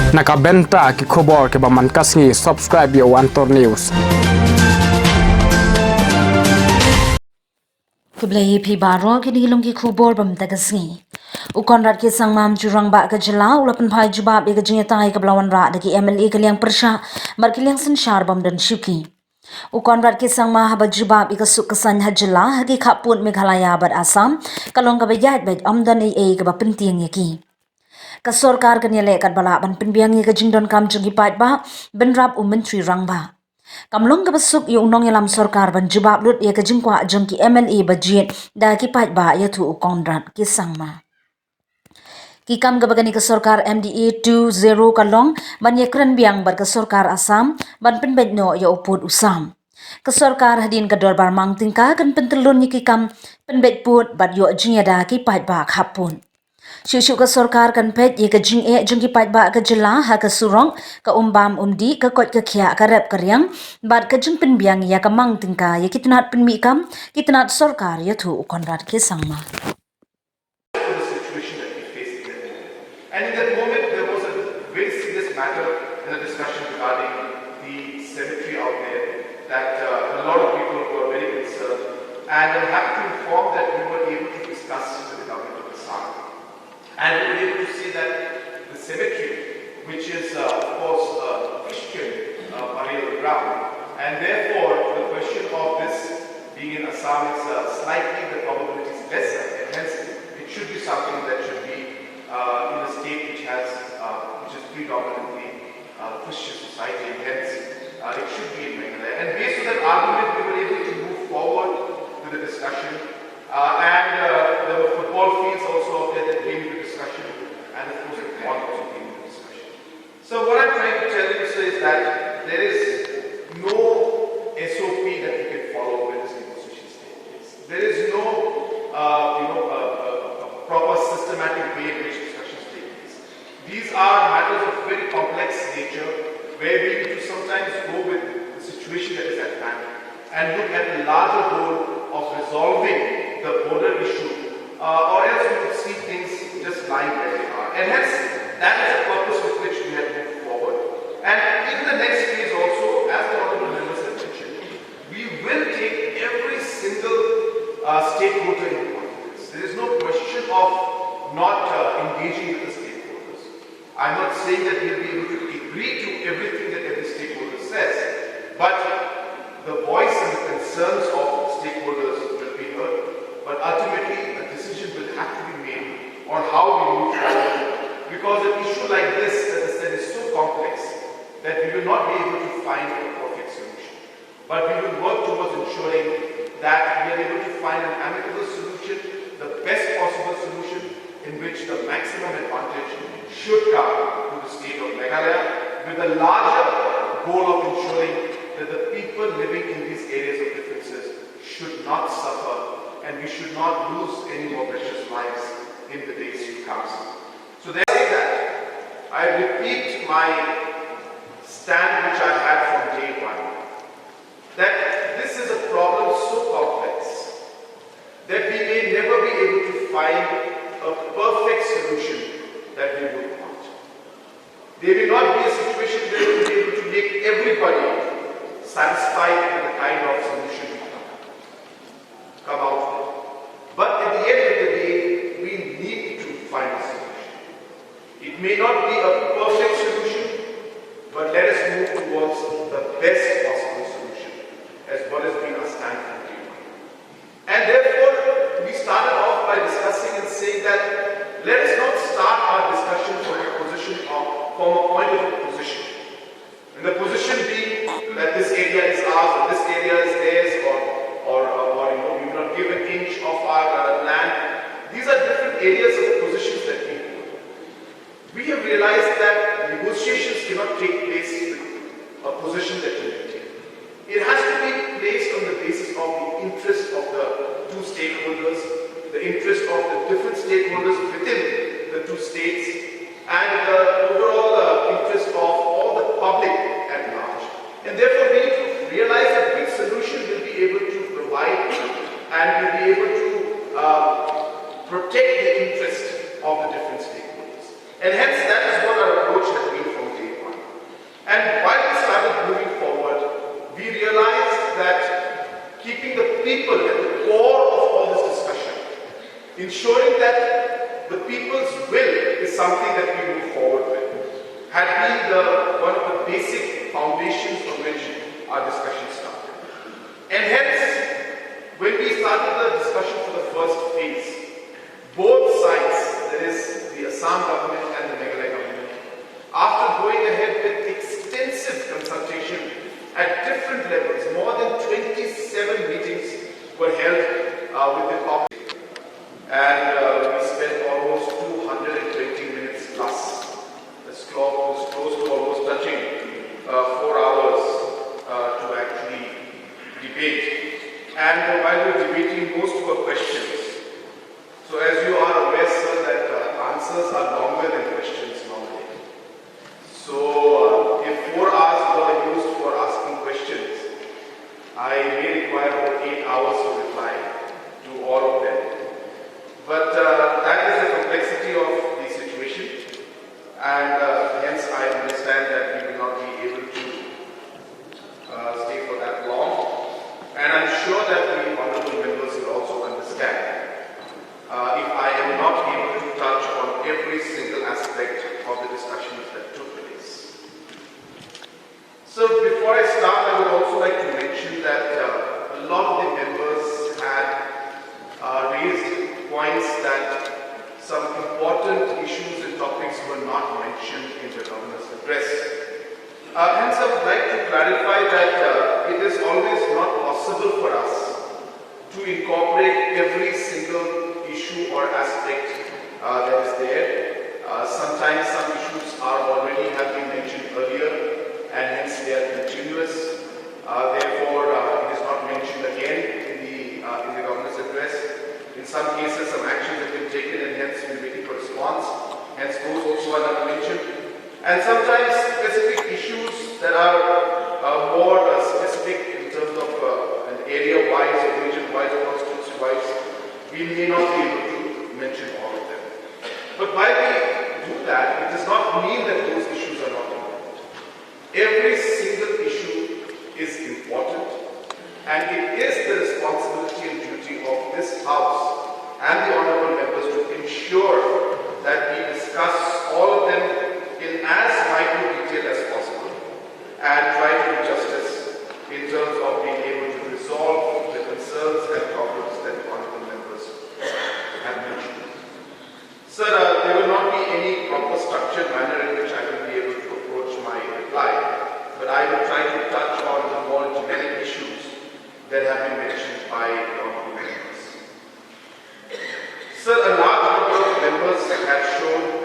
Nakabenta ki khobor ke baman kasngi subscribe yo Antor News. Kublai pi baro ki nilong ki khubor bam tagasngi. U Conrad ke sangmam jurang ba ka jela ulapan phai jubab e ka jingya tai ka blawan ra dagi MLA ka liang pyrshah mar ki liang san shar bam dan shuki. U Conrad ke sangma haba jubab e ka suk kasan hajela hagi khapun Meghalaya bad Assam kalong ka bayat bad amdan e ka ba penting yaki. Ka sorkar ka nyale kat bala ban pinbiang ka jingdon kam jungi pat ba benrap menteri rang ba. Kamlong ka basuk yung nong yalam sorkar ban jubab lut ya ka jingkwa jungki MLA budget da ki pat ba ya tu Conrad ki sangma. Ki kam ka bagani ka sorkar MDA 20 kalong ban ya kran biang bar ka sorkar Assam ban pinbet no ya uput usam. Ka sorkar hadin ka dorbar mang tingka kan pentelun ni ki kam pinbet put bat yo jingya da ki pat ba khapun. Shushu ka sorkar kan pet ye ka jing e jung ki pat ba ka jela ha ka surong ka umbam umdi ka kot ka khya ka rep karyang bat ka jung pin biang ya ka mang tingka ye kitnat pin mi kam kitnat sorkar ya thu Conrad ke sangma. The situation that we face in that moment. And in that moment there was a very serious matter in a discussion regarding the cemetery out there that a lot of people were very concerned, and I'm happy to inform that we were able to discuss with the government of Assam. And we were able to see that the cemetery, which is of course a Christian burial ground, and therefore the question of this being in Assam is slightly, the probability is lesser, and hence it should be something that should be in a state which is predominantly Christian society, and hence it should be in Meghalaya. And based on that argument, we were able to move forward with the discussion. There were football fields also out there that came into discussion, and of course the pond also came into discussion. So what I'm trying to tell you is that there is no SOP that we can follow when this negotiations take place. There is no proper systematic way in which discussions take place. These are matters of very complex nature, where we need to sometimes go with the situation that is at hand and look at the larger goal of resolving the border issue, or else we would see things just lying where they are. And hence, that is the purpose with which we have moved forward. And in the next phase also, as the honorable members have mentioned, we will take every single stakeholder into confidence. There is no question of not engaging with the stakeholders. I'm not saying that we'll be able to agree to everything that every stakeholder says, but the voice and the concerns of stakeholders will be heard. But ultimately, a decision will have to be made on how we move forward. Because an issue like this, as I said, is so complex that we will not be able to find a perfect solution. But we will work towards ensuring that we are able to find an amicable solution, the best possible solution, in which the maximum advantage should come to the state of Meghalaya, with the larger goal of ensuring that the people living in these areas of differences should not suffer, and we should not lose any more precious lives in the days to come. So they say that I repeat my stand which I had from day one, that this is a problem so complex that we may never be able to find a perfect solution that we would want. There may not be a situation where we will be able to make everybody satisfied with the kind of solution we come out with. But at the end of the day, we need to find a solution. It may not be a perfect solution, but let us move towards the best possible solution, as what has been our stand from day one. And therefore, we started off by discussing and saying that let us not start our discussion from a point of position. And the position being that this area is ours, or this area is theirs, or we will not give an inch of our land. These are different areas of positions that we hold. We have realized that negotiations cannot take place with a position that we maintain. It has to be placed on the basis of the interest of the two stakeholders, the interest of the different stakeholders within the two states, and the overall interest of all the public at large. And therefore we need to realize that which solution will be able to provide and will be able to protect the interest of the different stakeholders. And hence that is what our approach has been from something that we move forward with, had been one of the basic foundations on which our discussion started. And hence, when we started the discussion for the first phase, both sides, that is the Assam government and the Meghalaya government, after going ahead with extensive consultation at different levels, more than 27 meetings were held with the public, and we spent almost 220 minutes plus. This clock was close to almost touching 4 hours to actually debate. And while we were debating, most were questions. So as you are aware, sir, that answers are longer than questions normally. So if 4 hours were used for asking questions, I may require about 8 hours to reply to all of them. But that is the complexity of the situation, and hence I understand that we will not be able to stay for that long. And I'm sure that the honorable members will also understand if I am not able to touch on every single aspect of the discussions that took place. So before I start, I would also like to mention that a lot of the members had raised points that some important issues and topics were not mentioned in the governor's address. Hence, I would like to clarify that it is always not possible for us to incorporate every single issue or aspect that is there. Sometimes some issues are already have been mentioned earlier, and hence they are continuous. Therefore, it is not mentioned again in the governor's address. In some cases, some actions have been taken, and hence we are waiting for response. Hence, those also are not mentioned. And sometimes specific issues that are more specific in terms of an area-wise or region-wise or constituency-wise, we may not be able to mention all of them. But while we do that, it does not mean that those issues are not important. Every single issue is important, and it is the responsibility and duty of this House and the honorable members to ensure that we discuss all of them in as minute detail as possible and try to do justice in terms of being able to resolve the concerns and problems that the honorable members have mentioned. Sir, there will not be any proper structured manner in which I will be able to approach my reply, but I will try to touch on the more generic issues that have been mentioned by the honorable members. Sir, a large number of members have shown